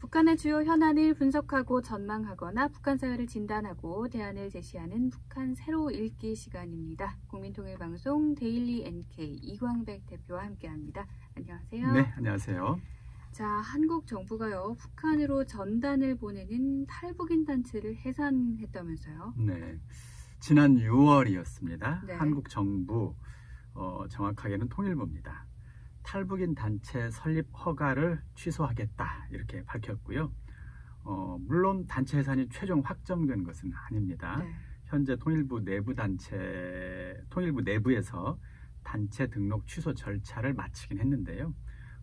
북한의 주요 현안을 분석하고 전망하거나 북한 사회를 진단하고 대안을 제시하는 북한 새로 읽기 시간입니다. 국민통일방송 데일리 NK 이광백 대표와 함께합니다. 안녕하세요. 네, 안녕하세요. 자, 한국 정부가요, 북한으로 전단을 보내는 탈북인 단체를 해산했다면서요? 네, 지난 6월이었습니다. 네. 한국 정부, 정확하게는 통일부입니다. 탈북인 단체 설립 허가를 취소하겠다 이렇게 밝혔고요. 물론 단체 해산이 최종 확정된 것은 아닙니다. 네. 현재 통일부 내부에서 단체 등록 취소 절차를 마치긴 했는데요.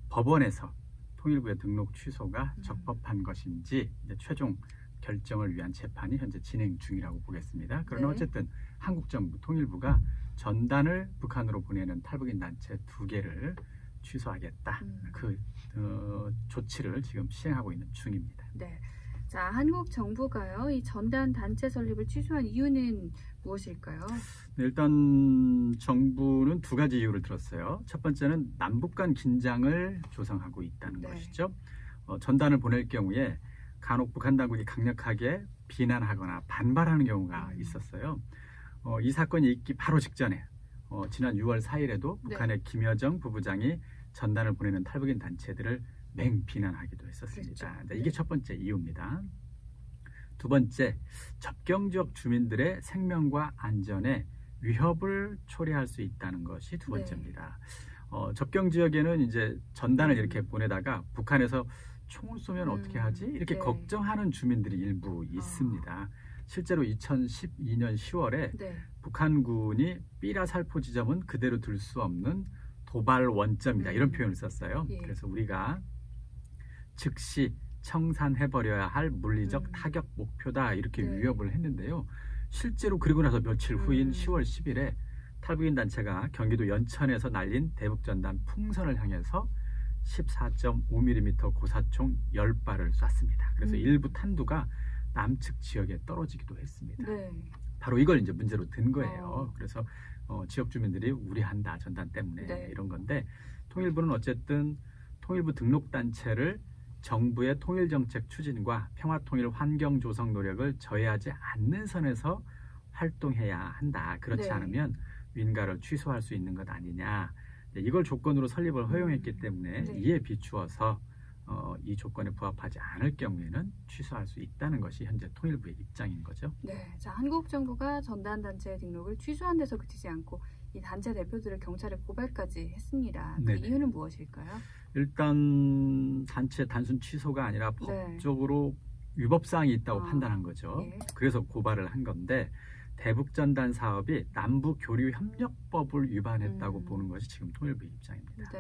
법원에서 통일부의 등록 취소가 적법한 것인지 이제 최종 결정을 위한 재판이 현재 진행 중이라고 보겠습니다. 그러나 네. 어쨌든 한국 정부 통일부가 전단을 북한으로 보내는 탈북인 단체 2개를 취소하겠다. 그 조치를 지금 시행하고 있는 중입니다. 네. 자, 한국 정부가요, 이 전단 단체 설립을 취소한 이유는 무엇일까요? 네, 일단 정부는 2가지 이유를 들었어요. 첫 번째는 남북 간 긴장을 조성하고 있다는 네. 것이죠.'t 보낼 경우에 간혹 북한 당국이 강력하게 비난하거나 반발하는 경우가 있었어요. 이 사건이 있기 바로 직전에 지난 6월 4일에도 북한의 김여정 부부장이 전단을 보내는 탈북인 단체들을 맹비난하기도 했었습니다. 그렇죠. 이게 첫 번째 이유입니다. 두 번째, 접경 지역 주민들의 생명과 안전에 위협을 초래할 수 있다는 것이 두 번째입니다. 접경 지역에는 이제 전단을 이렇게 보내다가 북한에서 총을 쏘면 어떻게 하지? 이렇게 네. 걱정하는 주민들이 일부 있습니다. 실제로 2012년 10월에 네. 북한군이 삐라 살포 지점은 그대로 둘 수 없는 도발 원점이다 이런 표현을 썼어요. 예. 그래서 우리가 즉시 청산해버려야 할 물리적 타격 목표다 이렇게 네. 위협을 했는데요. 실제로 그리고 나서 며칠 후인 10월 10일에 탈북인 단체가 경기도 연천에서 날린 대북전단 풍선을 향해서 14.5mm 고사총 10발을 쐈습니다. 그래서 일부 탄두가 남측 지역에 떨어지기도 했습니다. 네. 바로 이걸 이제 문제로 든 거예요. 그래서 지역 주민들이 우려한다 전단 때문에 네. 이런 건데 통일부는 어쨌든 통일부 등록 단체를 정부의 통일정책 추진과 평화통일 환경 조성 노력을 저해하지 않는 선에서 활동해야 한다. 그렇지 네. 않으면 윈가를 취소할 수 있는 것 아니냐. 이걸 조건으로 설립을 허용했기 때문에 네. 이에 비추어서 이 조건에 부합하지 않을 경우에는 취소할 수 있다는 것이 현재 통일부의 입장인 거죠. 네. 자, 한국 정부가 전단 단체 등록을 취소한 데서 그치지 않고 이 단체 대표들을 경찰에 고발까지 했습니다. 그 네네. 이유는 무엇일까요? 일단 단체 단순 취소가 아니라 법적으로 위법사항이 있다고 판단한 거죠. 예. 그래서 고발을 한 건데 대북전단 사업이 남북교류협력법을 위반했다고 보는 것이 지금 통일부의 입장입니다. 네.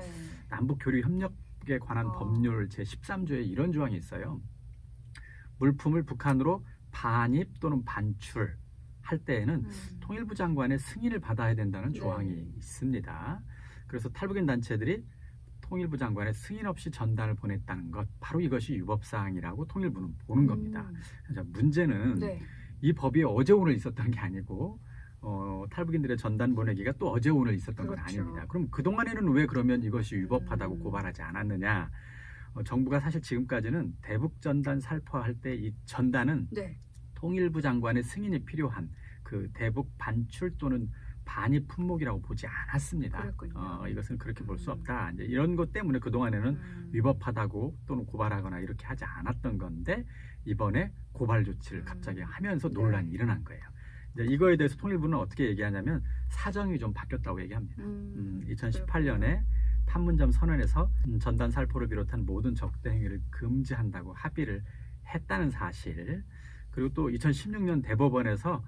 남북교류협력에 관한 법률 제13조에 이런 조항이 있어요. 물품을 북한으로 반입 또는 반출할 때에는 통일부 장관의 승인을 받아야 된다는 조항이 있습니다. 그래서 탈북인 단체들이 통일부 장관의 승인 없이 전단을 보냈다는 것, 바로 이것이 위법사항이라고 통일부는 보는 겁니다. 자, 문제는 네. 이 법이 어제 오늘 있었던 게 아니고 탈북인들의 전단 보내기가 또 어제 오늘 있었던 건 그렇죠. 아닙니다. 그럼 그동안에는 왜 그러면 이것이 위법하다고 고발하지 않았느냐. 정부가 사실 지금까지는 대북 전단 살포할 때 이 전단은 네. 통일부 장관의 승인이 필요한 그 대북 반출 또는 반입 품목이라고 보지 않았습니다. 그렇군요. 이것은 그렇게 볼 수 없다. 이제 이런 것 때문에 그동안에는 위법하다고 또는 고발하거나 이렇게 하지 않았던 건데 이번에 고발 조치를 갑자기 하면서 논란이 일어난 거예요. 이제 이거에 대해서 통일부는 어떻게 얘기하냐면 사정이 좀 바뀌었다고 얘기합니다. 2018년에 판문점 선언에서 전단 살포를 비롯한 모든 적대 행위를 금지한다고 합의를 했다는 사실, 그리고 또 2016년 대법원에서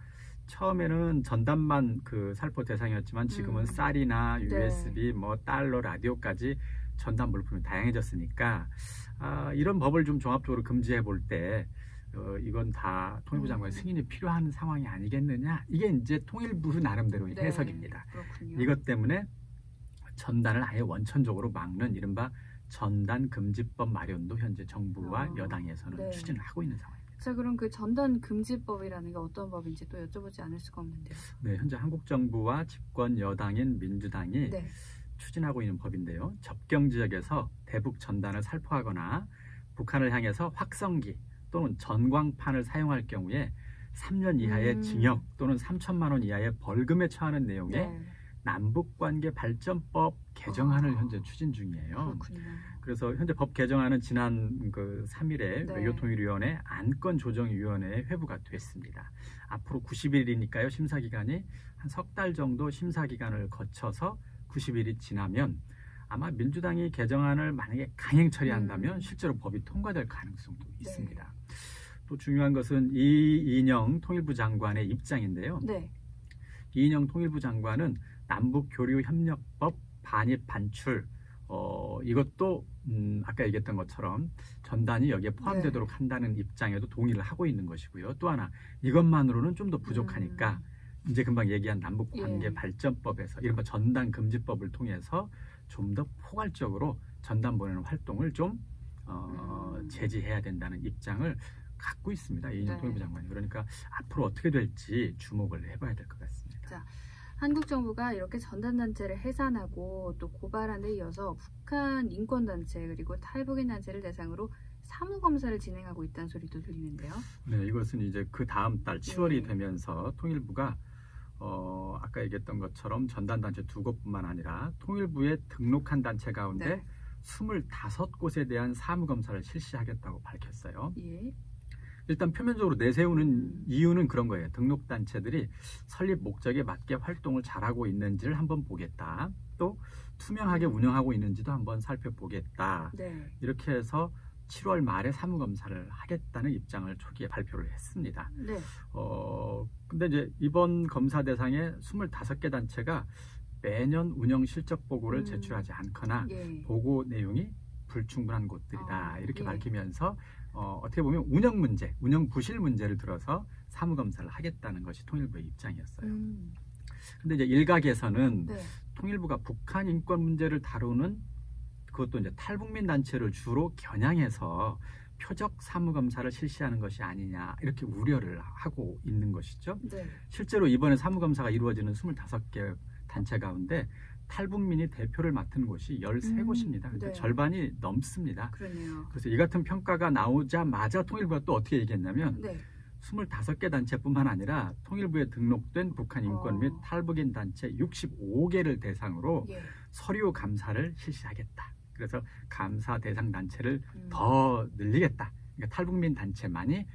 처음에는 전단만 그 살포 대상이었지만 지금은 쌀이나 USB, 뭐 달러, 라디오까지 전단 물품이 다양해졌으니까 이런 법을 좀 종합적으로 금지해 볼 때 이건 다 통일부 장관의 승인이 필요한 상황이 아니겠느냐. 이게 이제 통일부 나름대로의 해석입니다. 그렇군요. 이것 때문에 전단을 아예 원천적으로 막는 이른바 전단금지법 마련도 현재 정부와 여당에서는 추진을 하고 있는 상황입니다. 자, 그럼 그 전단 금지법이라는 게 어떤 법인지 또 여쭤보지 않을 수가 없는데요. 네, 현재 한국 정부와 집권 여당인 민주당이 추진하고 있는 법인데요. 접경 지역에서 대북 전단을 살포하거나 북한을 향해서 확성기 또는 전광판을 사용할 경우에 3년 이하의 징역 또는 3천만 원 이하의 벌금에 처하는 내용의 네. 남북관계 발전법 개정안을 현재 추진 중이에요. 그렇군요. 그래서 현재 법 개정안은 지난 3일에 네. 외교통일위원회 안건조정위원회에 회부가 됐습니다. 앞으로 90일이니까요. 심사기간이 한 석 달 정도 심사기간을 거쳐서 90일이 지나면 아마 민주당이 개정안을 만약에 강행 처리한다면 실제로 법이 통과될 가능성도 있습니다. 또 중요한 것은 이인영 통일부 장관의 입장인데요. 네. 이인영 통일부 장관은 남북교류협력법 반입 반출 이것도 아까 얘기했던 것처럼 전단이 여기에 포함되도록 한다는 입장에도 동의를 하고 있는 것이고요. 또 하나 이것만으로는 좀 더 부족하니까 이제 금방 얘기한 남북관계 발전법에서 이른바 전단 금지법을 통해서 좀 더 포괄적으로 전단 보내는 활동을 좀 제지해야 된다는 입장을 갖고 있습니다. 이인영 통일부 장관이. 그러니까 앞으로 어떻게 될지 주목을 해봐야 될 것 같습니다. 자, 한국 정부가 이렇게 전단단체를 해산하고 또 고발한 데 이어서 북한 인권단체 그리고 탈북인 단체를 대상으로 사무검사를 진행하고 있다는 소리도 들리는데요. 네, 이것은 이제 그 다음 달 7월이 되면서 통일부가 아까 얘기했던 것처럼 전단단체 2곳뿐만 아니라 통일부에 등록한 단체 가운데 25곳에 대한 사무검사를 실시하겠다고 밝혔어요. 예. 일단 표면적으로 내세우는 이유는 그런 거예요. 등록단체들이 설립 목적에 맞게 활동을 잘하고 있는지를 한번 보겠다. 또 투명하게 운영하고 있는지도 한번 살펴보겠다. 네. 이렇게 해서 7월 말에 사무검사를 하겠다는 입장을 초기에 발표를 했습니다. 네. 근데 이제 이번 검사 대상의 25개 단체가 매년 운영 실적 보고를 제출하지 않거나 보고 내용이 불충분한 곳들이다. 이렇게 밝히면서 어떻게 보면 운영 문제, 운영 부실 문제를 들어서 사무검사를 하겠다는 것이 통일부의 입장이었어요. 근데 이제 일각에서는 통일부가 북한 인권 문제를 다루는 그것도 이제 탈북민 단체를 주로 겨냥해서 표적 사무검사를 실시하는 것이 아니냐 이렇게 우려를 하고 있는 것이죠. 실제로 이번에 사무검사가 이루어지는 25개 단체 가운데 탈북민이 대표를 맡은 곳이 13곳입니다. 그러니까 절반이 넘습니다. 그러네요. 그래서 이 같은 평가가 나오자마자 통일부가 또 어떻게 얘기했냐면 25개 단체뿐만 아니라 통일부에 등록된 북한 인권 및 탈북인 단체 65개를 대상으로 서류 감사를 실시하겠다. 그래서 감사 대상 단체를 더 늘리겠다. 그러니까 탈북민 단체만이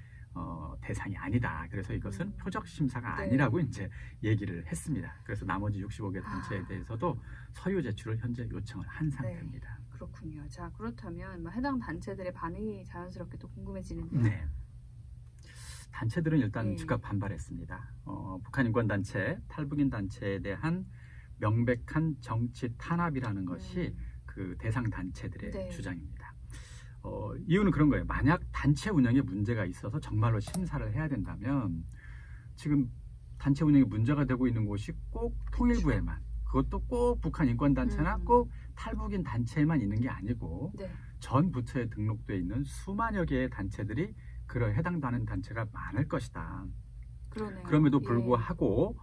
대상이 아니다. 그래서 이것은 표적 심사가 아니라고 이제 얘기를 했습니다. 그래서 나머지 65개 단체에 대해서도 서류 제출을 현재 요청을 한 상태입니다. 그렇군요. 자, 그렇다면 해당 단체들의 반응이 자연스럽게 또 궁금해지는데요. 네. 단체들은 일단 즉각 반발했습니다. 북한 인권 단체, 탈북인 단체에 대한 명백한 정치 탄압이라는 것이 그 대상 단체들의 주장입니다. 이유는 그런 거예요. 만약 단체 운영에 문제가 있어서 정말로 심사를 해야 된다면 지금 단체 운영에 문제가 되고 있는 곳이 꼭 통일부에만, 그것도 꼭 북한 인권단체나 꼭 탈북인 단체에만 있는 게 아니고 전 부처에 등록되어 있는 수만여 개의 단체들이 그런 해당되는 단체가 많을 것이다. 그러네요. 그럼에도 불구하고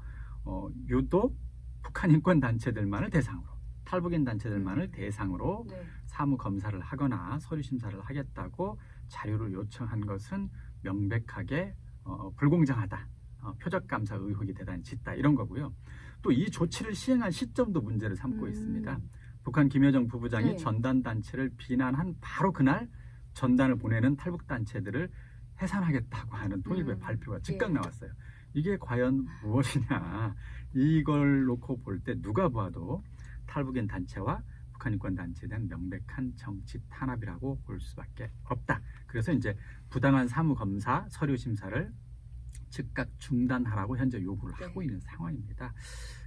유독 북한 인권단체들만을 대상으로, 탈북인 단체들만을 대상으로 사무 검사를 하거나 서류 심사를 하겠다고 자료를 요청한 것은 명백하게 불공정하다. 표적 감사 의혹이 대단히 짙다. 이런 거고요. 또 이 조치를 시행한 시점도 문제를 삼고 있습니다. 북한 김여정 부부장이 전단 단체를 비난한 바로 그날 전단을 보내는 탈북 단체들을 해산하겠다고 하는 통일부의 발표가 즉각 나왔어요. 이게 과연 무엇이냐. 이걸 놓고 볼 때 누가 봐도 탈북인 단체와 북한 인권 단체에 대한 명백한 정치 탄압이라고 볼 수밖에 없다. 그래서 이제 부당한 사무 검사, 서류 심사를 즉각 중단하라고 현재 요구를 하고 있는 상황입니다.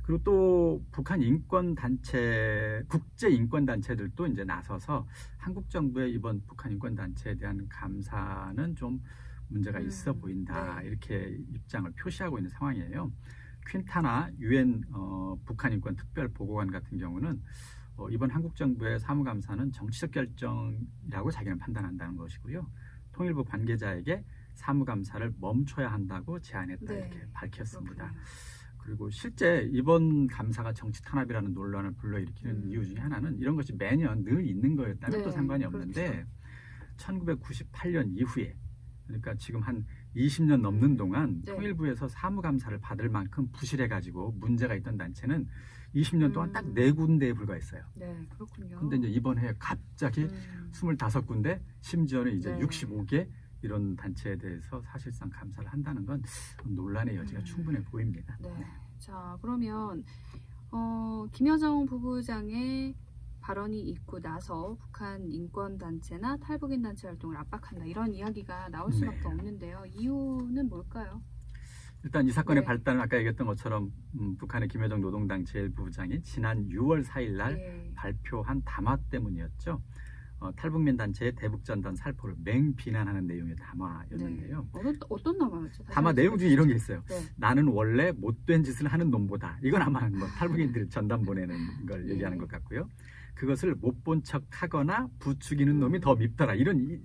그리고 또 북한 인권 단체, 국제 인권 단체들도 이제 나서서 한국 정부의 이번 북한 인권 단체에 대한 감사는 좀 문제가 있어 보인다. 이렇게 입장을 표시하고 있는 상황이에요. 퀸타나 유엔 북한 인권 특별 보고관 같은 경우는 이번 한국 정부의 사무감사는 정치적 결정이라고 자기는 판단한다는 것이고요. 통일부 관계자에게 사무감사를 멈춰야 한다고 제안했다 이렇게 밝혔습니다. 그렇군요. 그리고 실제 이번 감사가 정치 탄압이라는 논란을 불러일으키는 이유 중에 하나는 이런 것이 매년 늘 있는 거였다면 또 상관이 없는데 1998년 이후에, 그러니까 지금 한 20년 넘는 동안 네. 통일부에서 사무감사를 받을 만큼 부실해가지고 문제가 있던 단체는 20년 동안 딱 4군데에 불과했어요. 네, 그렇군요. 근데 이제 이번 해에 갑자기 25군데, 심지어는 이제 네. 65개 이런 단체에 대해서 사실상 감사를 한다는 건 논란의 여지가 충분해 보입니다. 네. 자, 그러면 김여정 부부장의 발언이 있고 나서 북한 인권단체나 탈북인 단체 활동을 압박한다, 이런 이야기가 나올 수밖에 네. 없는데요. 이유는 뭘까요? 일단 이 사건의 네. 발단은 아까 얘기했던 것처럼 북한의 김여정 노동당 제1부부장이 지난 6월 4일 날 네. 발표한 담화 때문이었죠. 탈북민 단체의 대북전단 살포를 맹비난하는 내용의 담화였는데요. 네. 어떤 담화였죠? 담화 내용 중에 이런 게 있어요. 네. 나는 원래 못된 짓을 하는 놈보다, 이건 아마 뭐 탈북인들이 전단 보내는 걸 얘기하는 것 같고요. 그것을 못 본 척 하거나 부추기는 놈이 더 밉더라. 이런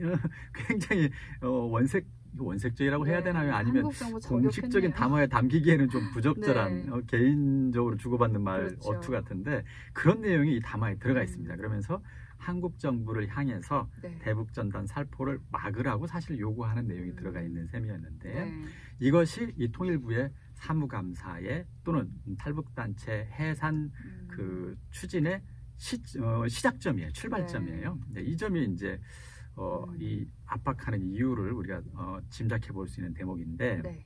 굉장히 원색적이라고 해야 되나요? 아니면 공식적인 담화에 담기기에는 좀 부적절한 개인적으로 주고받는 말 그렇죠. 어투 같은데, 그런 내용이 이 담화에 들어가 있습니다. 그러면서 한국 정부를 향해서 대북전단 살포를 막으라고 사실 요구하는 내용이 들어가 있는 셈이었는데, 이것이 이 통일부의 사무감사에 또는 탈북단체 해산 그 추진의 시작점이에요. 출발점이에요. 네, 이 점이 이제 이 압박하는 이유를 우리가 짐작해 볼 수 있는 대목인데,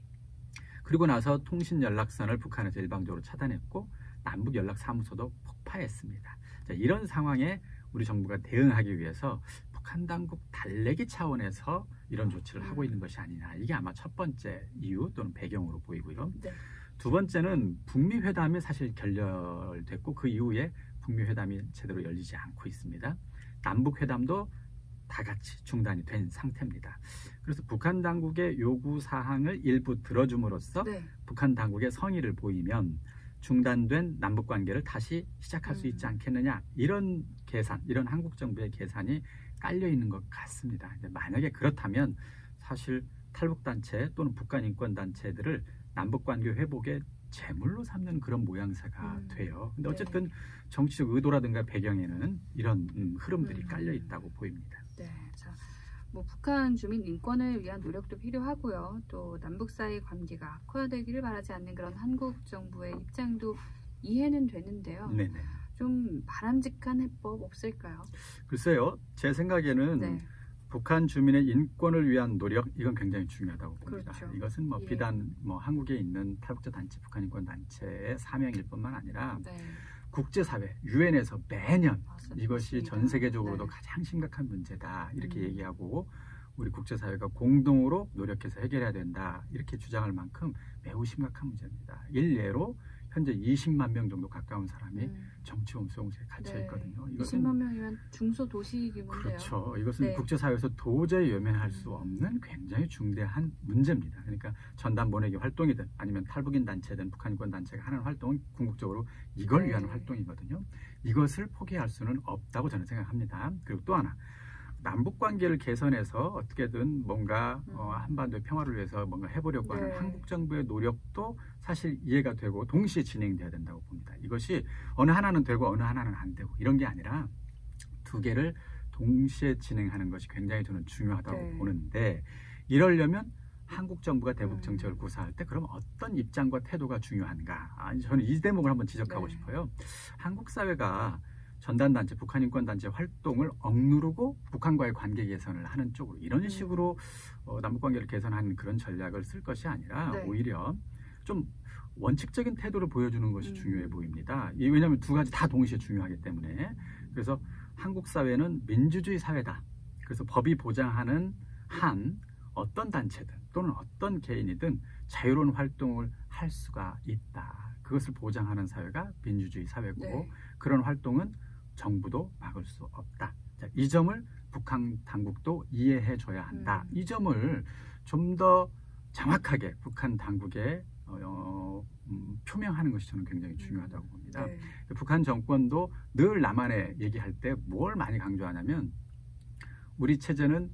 그리고 나서 통신 연락선을 북한에서 일방적으로 차단했고 남북 연락 사무소도 폭파했습니다. 자, 이런 상황에 우리 정부가 대응하기 위해서 북한 당국 달래기 차원에서 이런 조치를 하고 있는 것이 아니냐, 이게 아마 첫 번째 이유 또는 배경으로 보이고요. 두 번째는 북미 회담이 사실 결렬됐고 그 이후에 북미 회담이 제대로 열리지 않고 있습니다. 남북 회담도 다 같이 중단이 된 상태입니다. 그래서 북한 당국의 요구 사항을 일부 들어줌으로써 북한 당국의 성의를 보이면 중단된 남북 관계를 다시 시작할 수 있지 않겠느냐, 이런 계산, 이런 한국 정부의 계산이 깔려 있는 것 같습니다. 만약에 그렇다면 사실 탈북 단체 또는 북한 인권 단체들을 남북 관계 회복에 제물로 삼는 그런 모양새가 돼요. 근데 어쨌든 정치적 의도라든가 배경에는 이런 흐름들이 깔려 있다고 보입니다. 네, 자, 뭐 북한 주민 인권을 위한 노력도 필요하고요. 또 남북 사이 관계가 악화되기를 바라지 않는 그런 한국 정부의 입장도 이해는 되는데요. 네네. 좀 바람직한 해법 없을까요? 글쎄요, 제 생각에는 북한 주민의 인권을 위한 노력, 이건 굉장히 중요하다고 봅니다. 그렇죠. 이것은 뭐 비단 뭐 한국에 있는 탈북자 단체, 북한 인권 단체의 사명일 뿐만 아니라 국제사회, 유엔에서 매년 이것이 전 세계적으로도 가장 심각한 문제다, 이렇게 얘기하고 우리 국제사회가 공동으로 노력해서 해결해야 된다, 이렇게 주장할 만큼 매우 심각한 문제입니다. 일례로 현재 20만 명 정도 가까운 사람이 정치범 수용소에 갇혀 있거든요. 이것은 20만 명이면 중소도시 규모인데요. 그렇죠. 이것은 국제사회에서 도저히 외면할 수 없는 굉장히 중대한 문제입니다. 그러니까 전단 보내기 활동이든 아니면 탈북인 단체든 북한 인권 단체가 하는 활동은 궁극적으로 이걸 위한 활동이거든요. 이것을 포기할 수는 없다고 저는 생각합니다. 그리고 또 하나, 남북 관계를 개선해서 어떻게든 뭔가 한반도의 평화를 위해서 뭔가 해보려고 하는 한국 정부의 노력도 사실 이해가 되고 동시에 진행돼야 된다고 봅니다. 이것이 어느 하나는 되고 어느 하나는 안 되고 이런 게 아니라 두 개를 동시에 진행하는 것이 굉장히 저는 중요하다고 보는데, 이러려면 한국 정부가 대북 정책을 구사할 때 그럼 어떤 입장과 태도가 중요한가? 저는 이 대목을 한번 지적하고 싶어요. 한국 사회가 전단단체, 북한인권단체 활동을 억누르고 북한과의 관계 개선을 하는 쪽으로 이런 식으로 남북관계를 개선하는 그런 전략을 쓸 것이 아니라 오히려 좀 원칙적인 태도를 보여주는 것이 중요해 보입니다. 왜냐하면 두 가지 다 동시에 중요하기 때문에. 그래서 한국 사회는 민주주의 사회다. 그래서 법이 보장하는 한 어떤 단체든 또는 어떤 개인이든 자유로운 활동을 할 수가 있다. 그것을 보장하는 사회가 민주주의 사회고 그런 활동은 정부도 막을 수 없다. 자, 이 점을 북한 당국도 이해해 줘야 한다. 이 점을 좀 더 정확하게 북한 당국에 표명하는 것이 저는 굉장히 중요하다고 봅니다. 북한 정권도 늘 남한에 얘기할 때 뭘 많이 강조하냐면 우리 체제는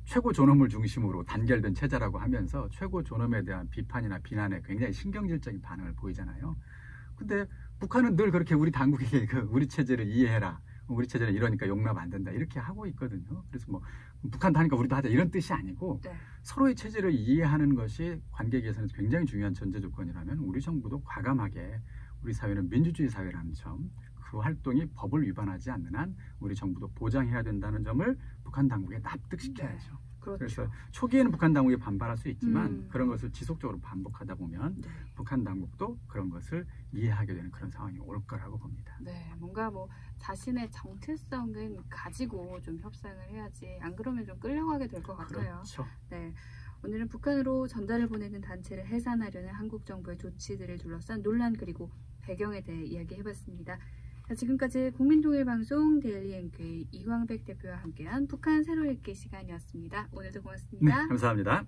최고 존엄을 중심으로 단결된 체제라고 하면서 최고 존엄에 대한 비판이나 비난에 굉장히 신경질적인 반응을 보이잖아요. 근데 북한은 늘 그렇게 우리 당국에게 우리 체제를 이해해라, 우리 체제는 이러니까 용납 안 된다 이렇게 하고 있거든요. 그래서 뭐 북한도 하니까 우리도 하자 이런 뜻이 아니고 네. 서로의 체제를 이해하는 것이 관계 개선에서 굉장히 중요한 전제 조건이라면 우리 정부도 과감하게 우리 사회는 민주주의 사회라는 점, 그 활동이 법을 위반하지 않는 한 우리 정부도 보장해야 된다는 점을 북한 당국에 납득시켜야죠. 네. 그렇죠. 그래서 초기에는 북한 당국이 반발할 수 있지만 그런 것을 지속적으로 반복하다 보면 네. 북한 당국도 그런 것을 이해하게 되는 그런 상황이 올 거라고 봅니다. 네, 뭔가 뭐 자신의 정체성은 가지고 좀 협상을 해야지 안 그러면 좀 끌려가게 될 것 같아요. 그렇죠. 네, 오늘은 북한으로 전달을 보내는 단체를 해산하려는 한국 정부의 조치들을 둘러싼 논란 그리고 배경에 대해 이야기해봤습니다. 자, 지금까지 국민통일방송 데일리 NK 이광백 대표와 함께한 북한 새로 읽기 시간이었습니다. 오늘도 네, 고맙습니다. 감사합니다.